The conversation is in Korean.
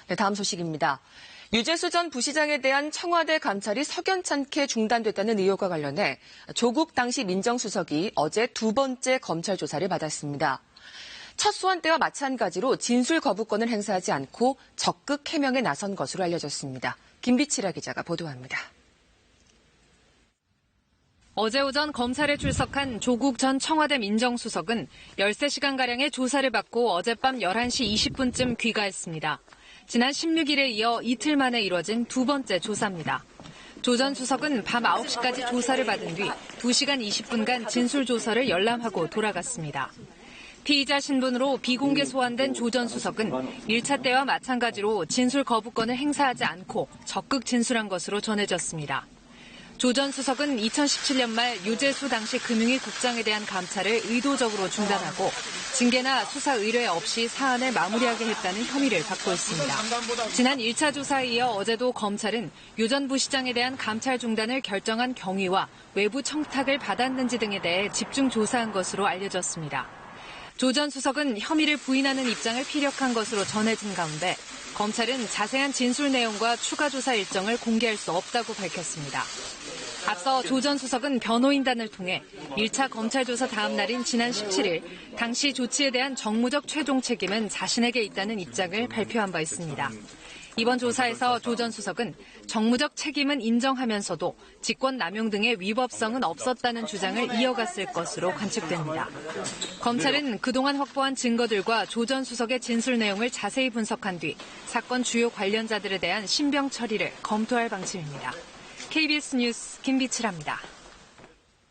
네, 다음 소식입니다. 유재수 전 부시장에 대한 청와대 감찰이 석연찮게 중단됐다는 의혹과 관련해 조국 당시 민정수석이 어제 두 번째 검찰 조사를 받았습니다. 첫 소환 때와 마찬가지로 진술 거부권을 행사하지 않고 적극 해명에 나선 것으로 알려졌습니다. 김비치라 기자가 보도합니다. 어제 오전 검찰에 출석한 조국 전 청와대 민정수석은 13시간가량의 조사를 받고 어젯밤 11시 20분쯤 귀가했습니다. 지난 16일에 이어 이틀 만에 이뤄진 두 번째 조사입니다. 조 전 수석은 밤 9시까지 조사를 받은 뒤 2시간 20분간 진술조서를 열람하고 돌아갔습니다. 피의자 신분으로 비공개 소환된 조 전 수석은 1차 때와 마찬가지로 진술 거부권을 행사하지 않고 적극 진술한 것으로 전해졌습니다. 조 전 수석은 2017년 말 유재수 당시 금융위 국장에 대한 감찰을 의도적으로 중단하고 징계나 수사 의뢰 없이 사안을 마무리하게 했다는 혐의를 받고 있습니다. 지난 1차 조사에 이어 어제도 검찰은 유 전 부시장에 대한 감찰 중단을 결정한 경위와 외부 청탁을 받았는지 등에 대해 집중 조사한 것으로 알려졌습니다. 조 전 수석은 혐의를 부인하는 입장을 피력한 것으로 전해진 가운데 검찰은 자세한 진술 내용과 추가 조사 일정을 공개할 수 없다고 밝혔습니다. 앞서 조 전 수석은 변호인단을 통해 1차 검찰 조사 다음 날인 지난 17일 당시 조치에 대한 정무적 최종 책임은 자신에게 있다는 입장을 발표한 바 있습니다. 이번 조사에서 조 전 수석은 정무적 책임은 인정하면서도 직권 남용 등의 위법성은 없었다는 주장을 이어갔을 것으로 관측됩니다. 검찰은 그동안 확보한 증거들과 조 전 수석의 진술 내용을 자세히 분석한 뒤 사건 주요 관련자들에 대한 신병 처리를 검토할 방침입니다. KBS 뉴스 김비치라입니다.